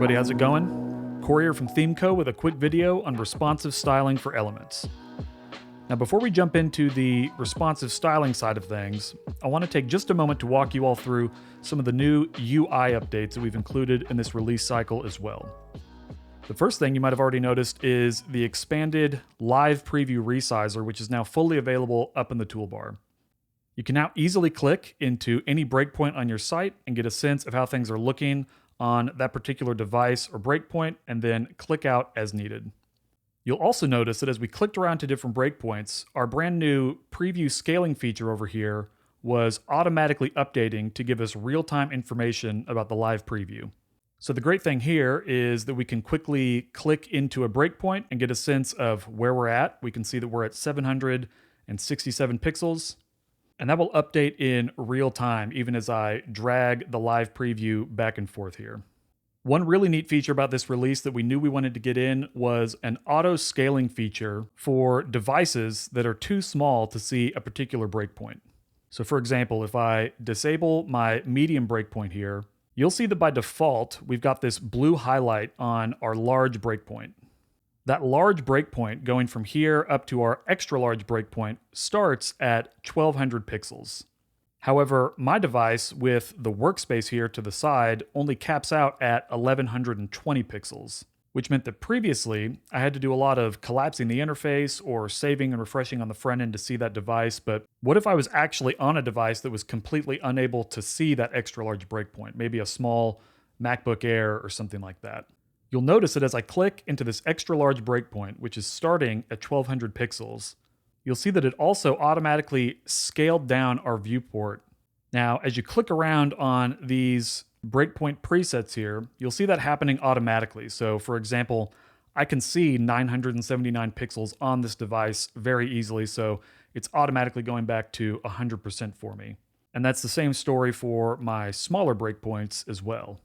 everybody, how's it going? Corey here from ThemeCo with a quick video on responsive styling for elements. Now before we jump into the responsive styling side of things, I want to take just a moment to walk you all through some of the new UI updates that we've included in this release cycle as well. The first thing you might have already noticed is the expanded live preview resizer, which is now fully available up in the toolbar. You can now easily click into any breakpoint on your site and get a sense of how things are looking on that particular device or breakpoint, and then click out as needed. You'll also notice that as we clicked around to different breakpoints, our brand new preview scaling feature over here was automatically updating to give us real-time information about the live preview. So the great thing here is that we can quickly click into a breakpoint and get a sense of where we're at. We can see that we're at 767 pixels. And that will update in real time, even as I drag the live preview back and forth here. One really neat feature about this release that we knew we wanted to get in was an auto scaling feature for devices that are too small to see a particular breakpoint. So for example, if I disable my medium breakpoint here, you'll see that by default, we've got this blue highlight on our large breakpoint. That large breakpoint going from here up to our extra large breakpoint starts at 1200 pixels. However, my device with the workspace here to the side only caps out at 1120 pixels, which meant that previously I had to do a lot of collapsing the interface or saving and refreshing on the front end to see that device. But what if I was actually on a device that was completely unable to see that extra large breakpoint, maybe a small MacBook Air or something like that? You'll notice that as I click into this extra large breakpoint, which is starting at 1200 pixels, you'll see that it also automatically scaled down our viewport. Now, as you click around on these breakpoint presets here, you'll see that happening automatically. So for example, I can see 979 pixels on this device very easily, so it's automatically going back to 100% for me. And that's the same story for my smaller breakpoints as well.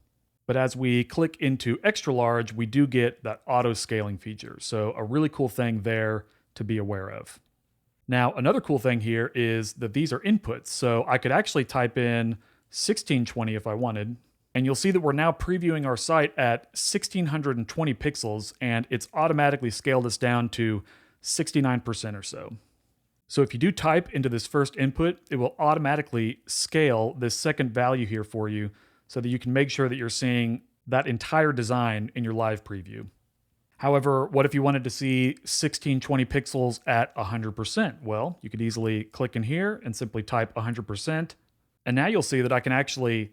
But as we click into extra large, we do get that auto scaling feature. So a really cool thing there to be aware of. Now, another cool thing here is that these are inputs. So I could actually type in 1620 if I wanted, and you'll see that we're now previewing our site at 1620 pixels, and it's automatically scaled us down to 69% or so. So if you do type into this first input, it will automatically scale this second value here for you, so that you can make sure that you're seeing that entire design in your live preview. However, what if you wanted to see 1620 pixels at 100%? Well, you could easily click in here and simply type 100%. And now you'll see that I can actually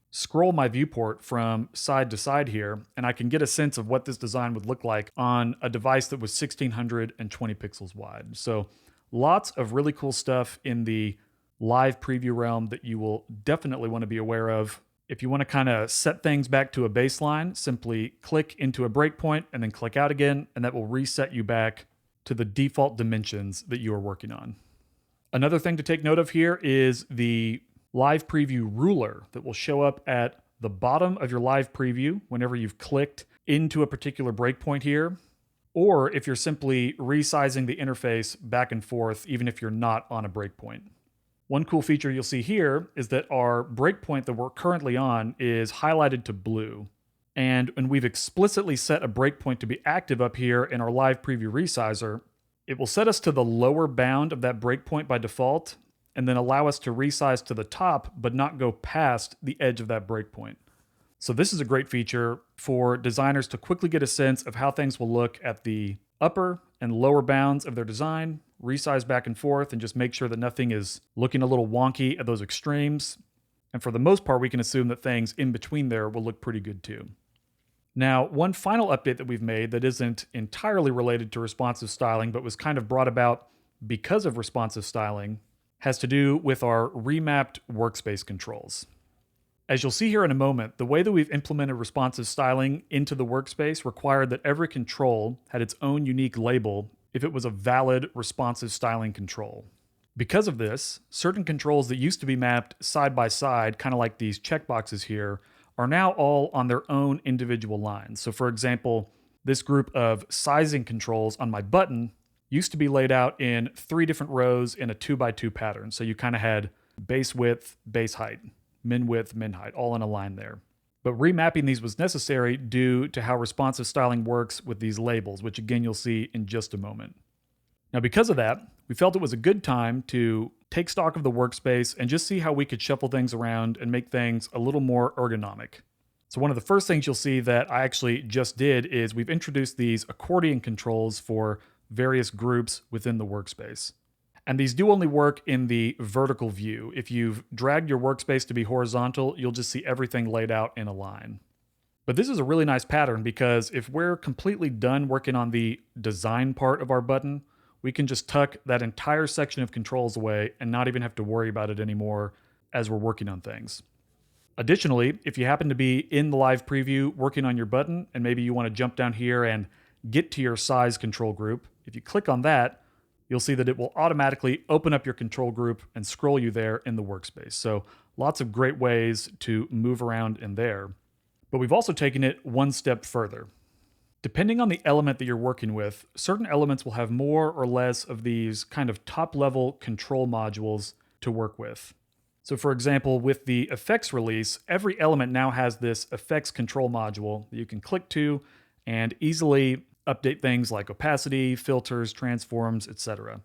scroll my viewport from side to side here, and I can get a sense of what this design would look like on a device that was 1620 pixels wide. So lots of really cool stuff in the live preview realm that you will definitely want to be aware of. If you want to kind of set things back to a baseline, simply click into a breakpoint and then click out again, and that will reset you back to the default dimensions that you are working on. Another thing to take note of here is the live preview ruler that will show up at the bottom of your live preview whenever you've clicked into a particular breakpoint here, or if you're simply resizing the interface back and forth, even if you're not on a breakpoint. One cool feature you'll see here is that our breakpoint that we're currently on is highlighted to blue. And when we've explicitly set a breakpoint to be active up here in our live preview resizer, it will set us to the lower bound of that breakpoint by default, and then allow us to resize to the top, but not go past the edge of that breakpoint. So this is a great feature for designers to quickly get a sense of how things will look at the upper and lower bounds of their design, resize back and forth, and just make sure that nothing is looking a little wonky at those extremes. And for the most part, we can assume that things in between there will look pretty good too. Now, one final update that we've made that isn't entirely related to responsive styling, but was kind of brought about because of responsive styling, has to do with our remapped workspace controls. As you'll see here in a moment, the way that we've implemented responsive styling into the workspace required that every control had its own unique label if it was a valid responsive styling control. Because of this, certain controls that used to be mapped side by side, kind of like these checkboxes here, are now all on their own individual lines. So for example, this group of sizing controls on my button used to be laid out in 3 different rows in a 2x2 pattern. So you kind of had base width, base height, min width, min height, all in a line there. But remapping these was necessary due to how responsive styling works with these labels, which again you'll see in just a moment. Now, because of that, we felt it was a good time to take stock of the workspace and just see how we could shuffle things around and make things a little more ergonomic. So one of the first things you'll see that I actually just did is we've introduced these accordion controls for various groups within the workspace. And these do only work in the vertical view. If you've dragged your workspace to be horizontal, you'll just see everything laid out in a line. But this is a really nice pattern because if we're completely done working on the design part of our button, we can just tuck that entire section of controls away and not even have to worry about it anymore as we're working on things. Additionally, if you happen to be in the live preview working on your button and maybe you want to jump down here and get to your size control group, if you click on that, you'll see that it will automatically open up your control group and scroll you there in the workspace. So lots of great ways to move around in there. But we've also taken it one step further. Depending on the element that you're working with, certain elements will have more or less of these kind of top-level control modules to work with. So for example, with the effects release, every element now has this effects control module that you can click to and easily update things like opacity, filters, transforms, etc.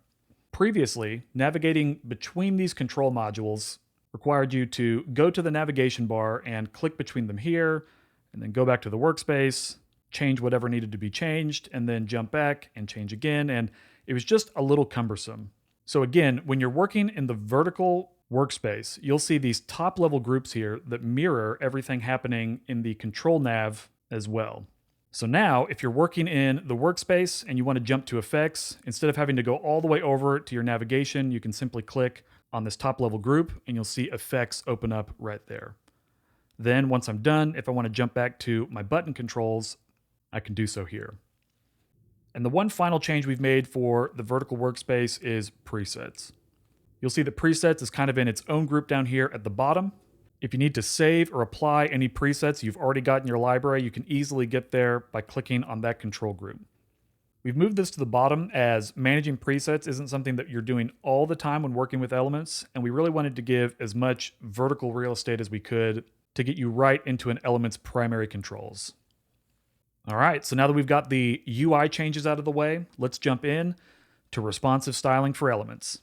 Previously, navigating between these control modules required you to go to the navigation bar and click between them here, and then go back to the workspace, change whatever needed to be changed, and then jump back and change again, and it was just a little cumbersome. So again, when you're working in the vertical workspace, you'll see these top-level groups here that mirror everything happening in the control nav as well. So now, if you're working in the workspace and you want to jump to effects, instead of having to go all the way over to your navigation, you can simply click on this top-level group and you'll see effects open up right there. Then once I'm done, if I want to jump back to my button controls, I can do so here. And the one final change we've made for the vertical workspace is presets. You'll see that presets is kind of in its own group down here at the bottom. If you need to save or apply any presets you've already got in your library, you can easily get there by clicking on that control group. We've moved this to the bottom as managing presets isn't something that you're doing all the time when working with elements, and we really wanted to give as much vertical real estate as we could to get you right into an element's primary controls. All right, so now that we've got the UI changes out of the way, let's jump in to responsive styling for elements.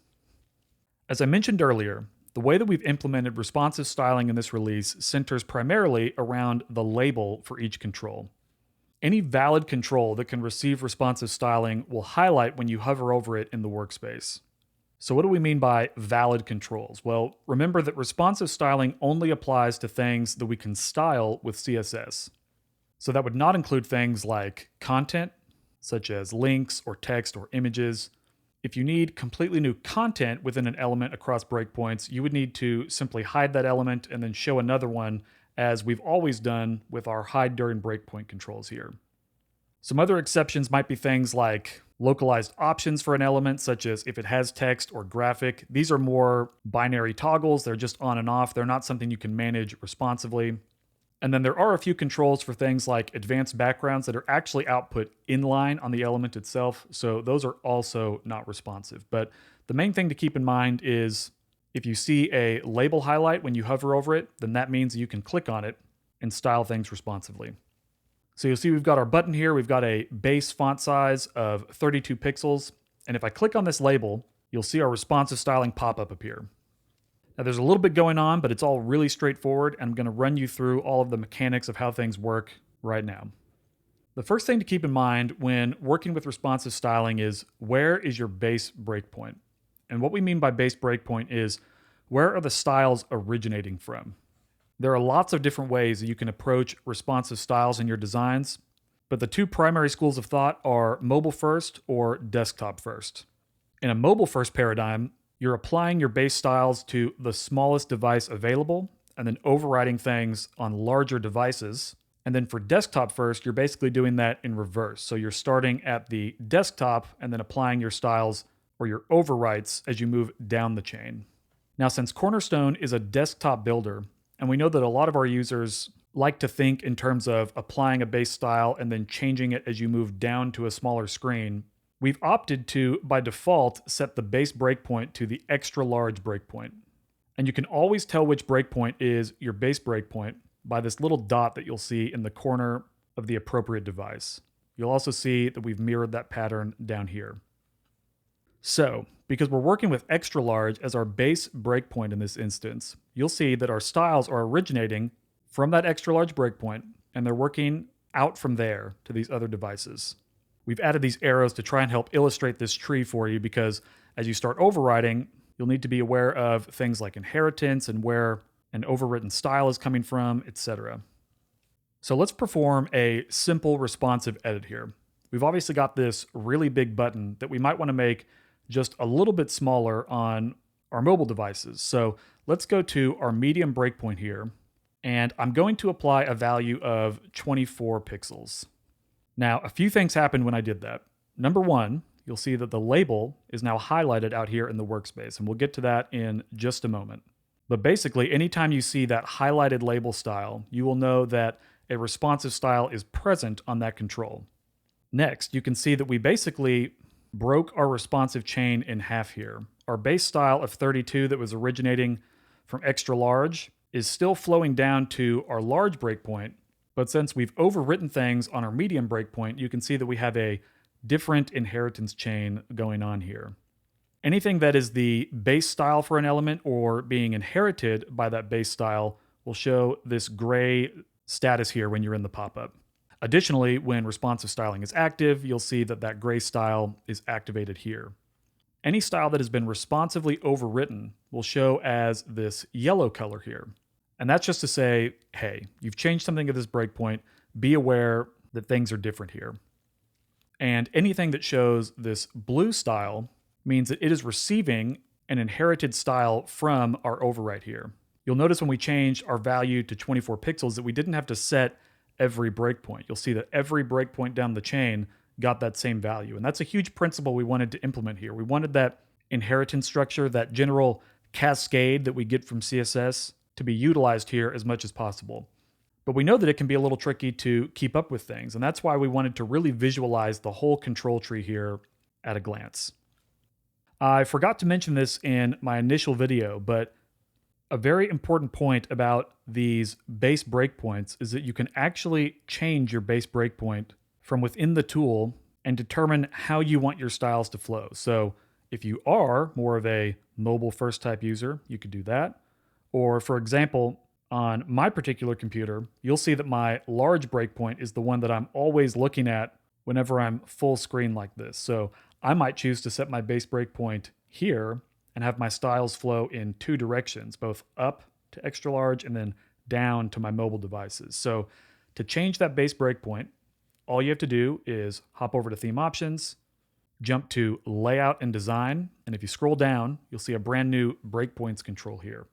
As I mentioned earlier, the way that we've implemented responsive styling in this release centers primarily around the label for each control. Any valid control that can receive responsive styling will highlight when you hover over it in the workspace. So what do we mean by valid controls? Well, remember that responsive styling only applies to things that we can style with CSS. So that would not include things like content, such as links or text or images. If you need completely new content within an element across breakpoints, you would need to simply hide that element and then show another one, as we've always done with our hide during breakpoint controls here. Some other exceptions might be things like localized options for an element, such as if it has text or graphic. These are more binary toggles. They're just on and off. They're not something you can manage responsively. And then there are a few controls for things like advanced backgrounds that are actually output inline on the element itself, so those are also not responsive. But the main thing to keep in mind is if you see a label highlight when you hover over it, then that means you can click on it and style things responsively. So you'll see we've got our button here. We've got a base font size of 32 pixels. And if I click on this label, you'll see our responsive styling pop-up appear. Now there's a little bit going on, but it's all really straightforward, and I'm going to run you through all of the mechanics of how things work right now. The first thing to keep in mind when working with responsive styling is where is your base breakpoint? And what we mean by base breakpoint is where are the styles originating from? There are lots of different ways that you can approach responsive styles in your designs, but the two primary schools of thought are mobile first or desktop first. In a mobile first paradigm, you're applying your base styles to the smallest device available and then overriding things on larger devices. And then for desktop first, you're basically doing that in reverse. So you're starting at the desktop and then applying your styles or your overwrites as you move down the chain. Now, since Cornerstone is a desktop builder, and we know that a lot of our users like to think in terms of applying a base style and then changing it as you move down to a smaller screen, we've opted to, by default, set the base breakpoint to the extra large breakpoint. And you can always tell which breakpoint is your base breakpoint by this little dot that you'll see in the corner of the appropriate device. You'll also see that we've mirrored that pattern down here. So, because we're working with extra large as our base breakpoint in this instance, you'll see that our styles are originating from that extra large breakpoint, and they're working out from there to these other devices. We've added these arrows to try and help illustrate this tree for you, because as you start overwriting, you'll need to be aware of things like inheritance and where an overwritten style is coming from, etc. So let's perform a simple responsive edit here. We've obviously got this really big button that we might want to make just a little bit smaller on our mobile devices. So let's go to our medium breakpoint here, and I'm going to apply a value of 24 pixels. Now, a few things happened when I did that. Number one, you'll see that the label is now highlighted out here in the workspace, and we'll get to that in just a moment. But basically, anytime you see that highlighted label style, you will know that a responsive style is present on that control. Next, you can see that we basically broke our responsive chain in half here. Our base style of 32 that was originating from extra large is still flowing down to our large breakpoint, but since we've overwritten things on our medium breakpoint, you can see that we have a different inheritance chain going on here. Anything that is the base style for an element or being inherited by that base style will show this gray status here when you're in the pop-up. Additionally, when responsive styling is active, you'll see that that gray style is activated here. Any style that has been responsively overwritten will show as this yellow color here. And that's just to say, hey, you've changed something at this breakpoint, be aware that things are different here. And anything that shows this blue style means that it is receiving an inherited style from our overwrite here. You'll notice when we changed our value to 24 pixels that we didn't have to set every breakpoint. You'll see that every breakpoint down the chain got that same value. And that's a huge principle we wanted to implement here. We wanted that inheritance structure, that general cascade that we get from CSS, to be utilized here as much as possible. But we know that it can be a little tricky to keep up with things, and that's why we wanted to really visualize the whole control tree here at a glance. I forgot to mention this in my initial video, but a very important point about these base breakpoints is that you can actually change your base breakpoint from within the tool and determine how you want your styles to flow. So if you are more of a mobile first type user, you could do that. Or for example, on my particular computer, you'll see that my large breakpoint is the one that I'm always looking at whenever I'm full screen like this. So I might choose to set my base breakpoint here and have my styles flow in two directions, both up to extra large and then down to my mobile devices. So to change that base breakpoint, all you have to do is hop over to Theme Options, jump to Layout and Design, and if you scroll down, you'll see a brand new breakpoints control here.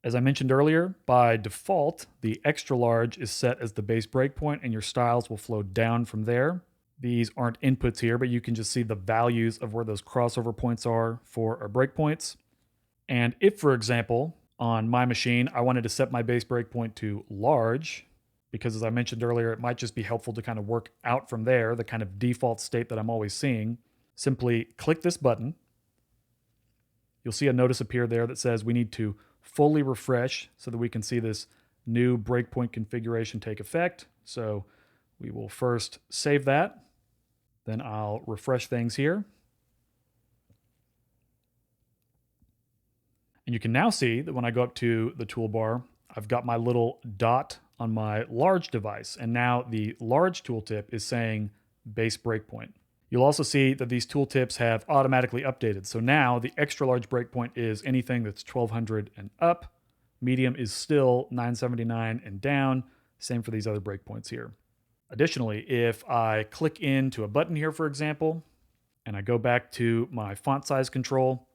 As I mentioned earlier, by default, the extra large is set as the base breakpoint and your styles will flow down from there. These aren't inputs here, but you can just see the values of where those crossover points are for our breakpoints. And if, for example, on my machine, I wanted to set my base breakpoint to large, because as I mentioned earlier, it might just be helpful to kind of work out from there, the kind of default state that I'm always seeing, simply click this button. You'll see a notice appear there that says we need to fully refresh so that we can see this new breakpoint configuration take effect. So we will first save that. Then I'll refresh things here. And you can now see that when I go up to the toolbar, I've got my little dot on my large device. And now the large tooltip is saying base breakpoint. You'll also see that these tooltips have automatically updated. So now the extra large breakpoint is anything that's 1200 and up. Medium is still 979 and down. Same for these other breakpoints here. Additionally, if I click into a button here, for example, and I go back to my font size control,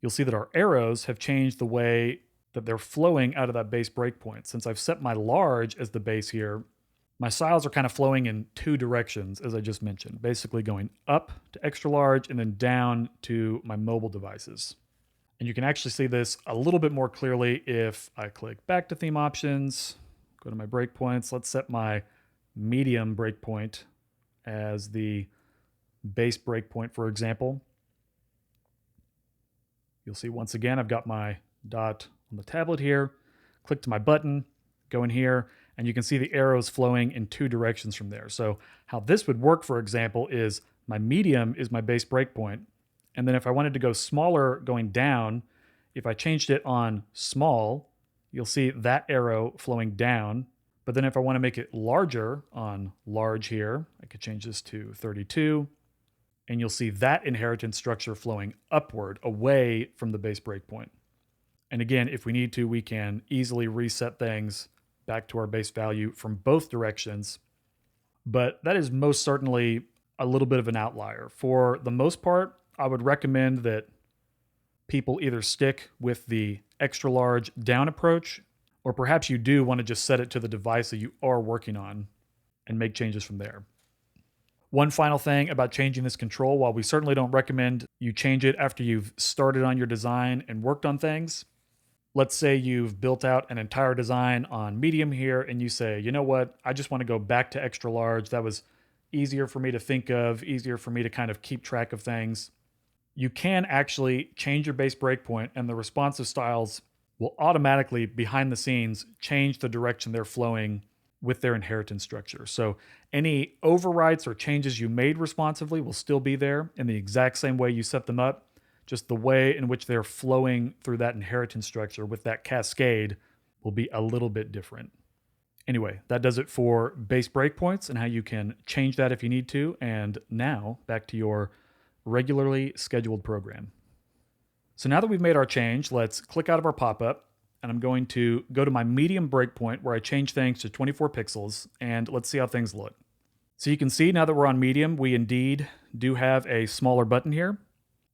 you'll see that our arrows have changed the way that they're flowing out of that base breakpoint. Since I've set my large as the base here, my styles are kind of flowing in two directions, as I just mentioned, basically going up to extra large and then down to my mobile devices. And you can actually see this a little bit more clearly if I click back to Theme Options, go to my breakpoints. Let's set my medium breakpoint as the base breakpoint, for example. You'll see once again, I've got my dot on the tablet here, click to my button, go in here, And you can see the arrows flowing in two directions from there. So how this would work, for example, is my medium is my base breakpoint. And then if I wanted to go smaller going down, if I changed it on small, you'll see that arrow flowing down. But then if I want to make it larger on large here, I could change this to 32. And you'll see that inheritance structure flowing upward away from the base breakpoint. And again, if we need to, we can easily reset things back to our base value from both directions. But that is most certainly a little bit of an outlier. For the most part, I would recommend that people either stick with the extra large down approach, or perhaps you do want to just set it to the device that you are working on and make changes from there. One final thing about changing this control, while we certainly don't recommend you change it after you've started on your design and worked on things, let's say you've built out an entire design on medium here and you say, you know what, I just want to go back to extra large. That was easier for me to think of, easier for me to kind of keep track of things. You can actually change your base breakpoint and the responsive styles will automatically, behind the scenes, change the direction they're flowing with their inheritance structure. So any overwrites or changes you made responsively will still be there in the exact same way you set them up. Just the way in which they're flowing through that inheritance structure with that cascade will be a little bit different. Anyway, that does it for base breakpoints and how you can change that if you need to. And now back to your regularly scheduled program. So now that we've made our change, let's click out of our pop-up and I'm going to go to my medium breakpoint where I change things to 24 pixels and let's see how things look. So you can see now that we're on medium, we indeed do have a smaller button here.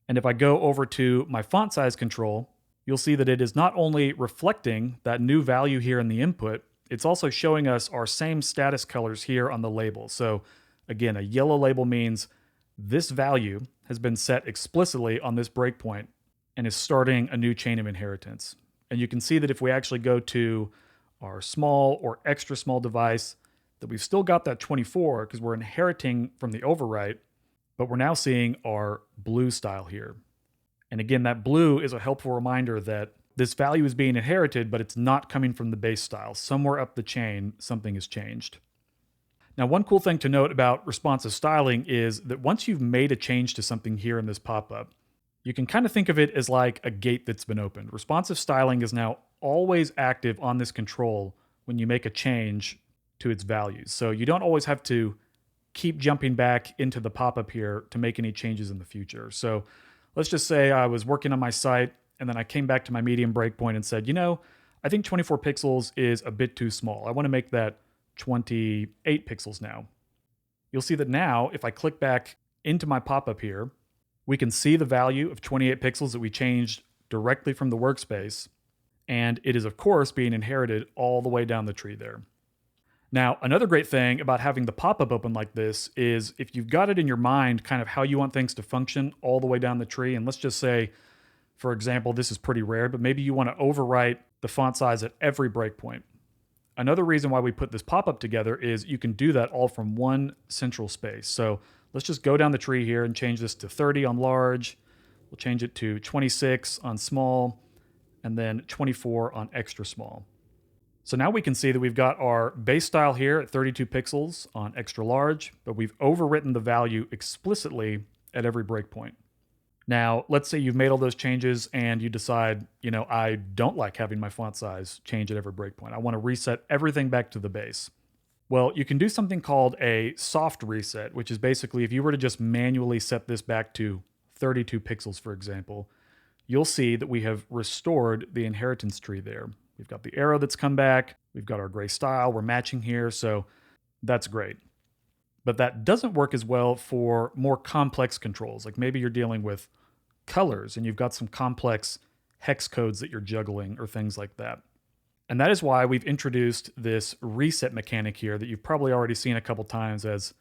And if I go over to my font size control, you'll see that it is not only reflecting that new value here in the input, it's also showing us our same status colors here on the label. So again, a yellow label means this value has been set explicitly on this breakpoint and is starting a new chain of inheritance. And you can see that if we actually go to our small or extra small device, that we've still got that 24 because we're inheriting from the overwrite, but we're now seeing our blue style here. And again, that blue is a helpful reminder that this value is being inherited, but it's not coming from the base style. Somewhere up the chain, something has changed. Now, one cool thing to note about responsive styling is that once you've made a change to something here in this pop-up, you can kind of think of it as like a gate that's been opened. Responsive styling is now always active on this control when you make a change to its values. So you don't always have to keep jumping back into the pop-up here to make any changes in the future. So let's just say I was working on my site and then I came back to my medium breakpoint and said, you know, I think 24 pixels is a bit too small. I want to make that 28 pixels now. You'll see that now, if I click back into my pop-up here, we can see the value of 28 pixels that we changed directly from the workspace. And it is, of course, being inherited all the way down the tree there. Now, another great thing about having the pop-up open like this is if you've got it in your mind kind of how you want things to function all the way down the tree, and let's just say, for example, this is pretty rare, but maybe you want to overwrite the font size at every breakpoint. Another reason why we put this pop-up together is you can do that all from one central space. So let's just go down the tree here and change this to 30 on large. We'll change it to 26 on small, and then 24 on extra small. So now we can see that we've got our base style here at 32 pixels on extra large, but we've overwritten the value explicitly at every breakpoint. Now, let's say you've made all those changes and you decide, you know, I don't like having my font size change at every breakpoint. I want to reset everything back to the base. Well, you can do something called a soft reset, which is basically if you were to just manually set this back to 32 pixels, for example, you'll see that we have restored the inheritance tree there. We've got the arrow that's come back. We've got our gray style. We're matching here. So that's great. But that doesn't work as well for more complex controls. Like maybe you're dealing with colors and you've got some complex hex codes that you're juggling or things like that. And that is why we've introduced this reset mechanic here that you've probably already seen a couple times as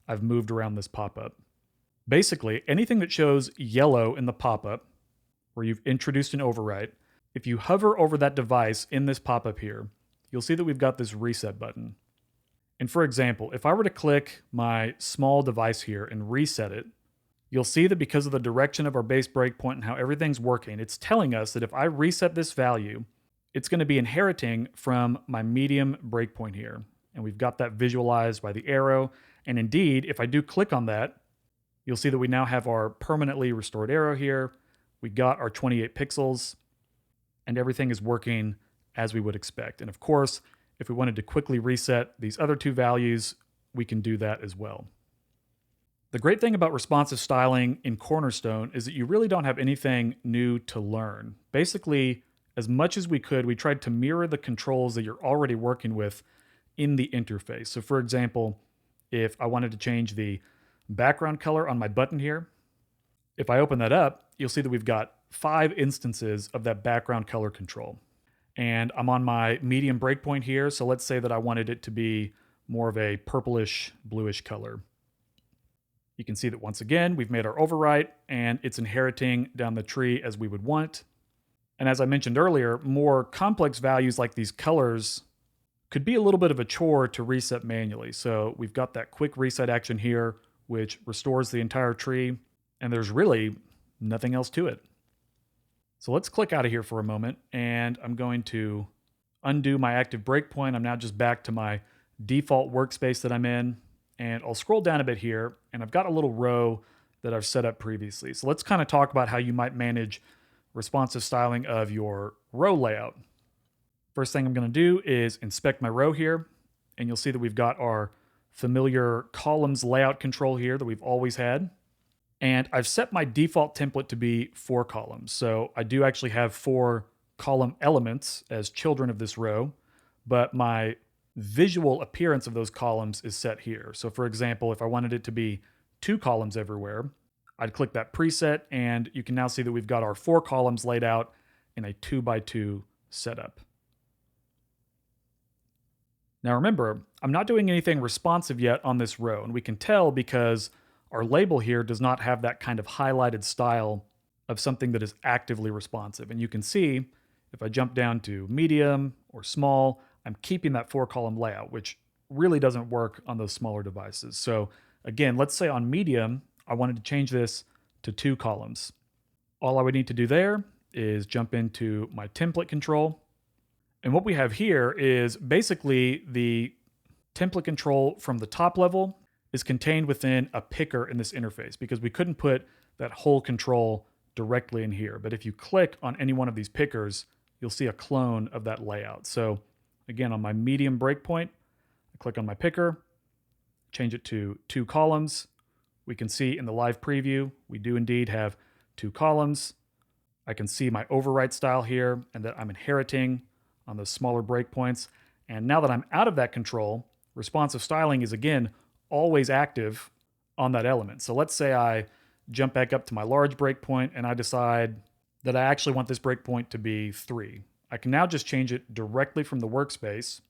I've moved around this pop-up. Basically, anything that shows yellow in the pop-up where you've introduced an overwrite, if you hover over that device in this pop-up here, you'll see that we've got this reset button. And for example, if I were to click my small device here and reset it, you'll see that because of the direction of our base breakpoint and how everything's working, it's telling us that if I reset this value it's going to be inheriting from my medium breakpoint here. And we've got that visualized by the arrow. And indeed, if I do click on that, you'll see that we now have our permanently restored arrow here. We got our 28 pixels and everything is working as we would expect. And of course, if we wanted to quickly reset these other two values, we can do that as well. The great thing about responsive styling in Cornerstone is that you really don't have anything new to learn. Basically, as much as we could, we tried to mirror the controls that you're already working with in the interface. So for example, if I wanted to change the background color on my button here, if I open that up, you'll see that we've got 5 instances of that background color control. And I'm on my medium breakpoint here, so let's say that I wanted it to be more of a purplish, bluish color. You can see that once again, we've made our overwrite and it's inheriting down the tree as we would want. And as I mentioned earlier, more complex values like these colors could be a little bit of a chore to reset manually. So we've got that quick reset action here, which restores the entire tree, and there's really nothing else to it. So let's click out of here for a moment, and I'm going to undo my active breakpoint. I'm now just back to my default workspace that I'm in, and I'll scroll down a bit here, and I've got a little row that I've set up previously. So let's kind of talk about how you might manage responsive styling of your row layout. First thing I'm going to do is inspect my row here, and you'll see that we've got our familiar columns layout control here that we've always had. And I've set my default template to be 4 columns. So I do actually have 4 column elements as children of this row, but my visual appearance of those columns is set here. So for example, if I wanted it to be 2 columns everywhere, I'd click that preset, and you can now see that we've got our 4 columns laid out in a 2x2 setup. Now remember, I'm not doing anything responsive yet on this row, and we can tell because our label here does not have that kind of highlighted style of something that is actively responsive. And you can see if I jump down to medium or small, I'm keeping that 4-column layout, which really doesn't work on those smaller devices. So again, let's say on medium, I wanted to change this to 2 columns. All I would need to do there is jump into my template control. And what we have here is basically the template control from the top level is contained within a picker in this interface because we couldn't put that whole control directly in here. But if you click on any one of these pickers, you'll see a clone of that layout. So again, on my medium breakpoint, I click on my picker, change it to 2 columns. We can see in the live preview, we do indeed have 2 columns. I can see my overwrite style here and that I'm inheriting on those smaller breakpoints. And now that I'm out of that control, responsive styling is again always active on that element. So let's say I jump back up to my large breakpoint and I decide that I actually want this breakpoint to be 3. I can now just change it directly from the workspace,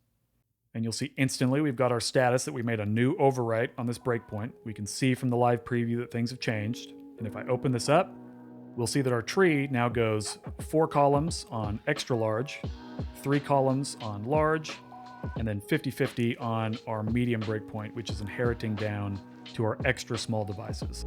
and you'll see instantly we've got our status that we made a new overwrite on this breakpoint. We can see from the live preview that things have changed. And if I open this up, we'll see that our tree now goes 4 columns on extra large, 3 columns on large, and then 50-50 on our medium breakpoint, which is inheriting down to our extra small devices.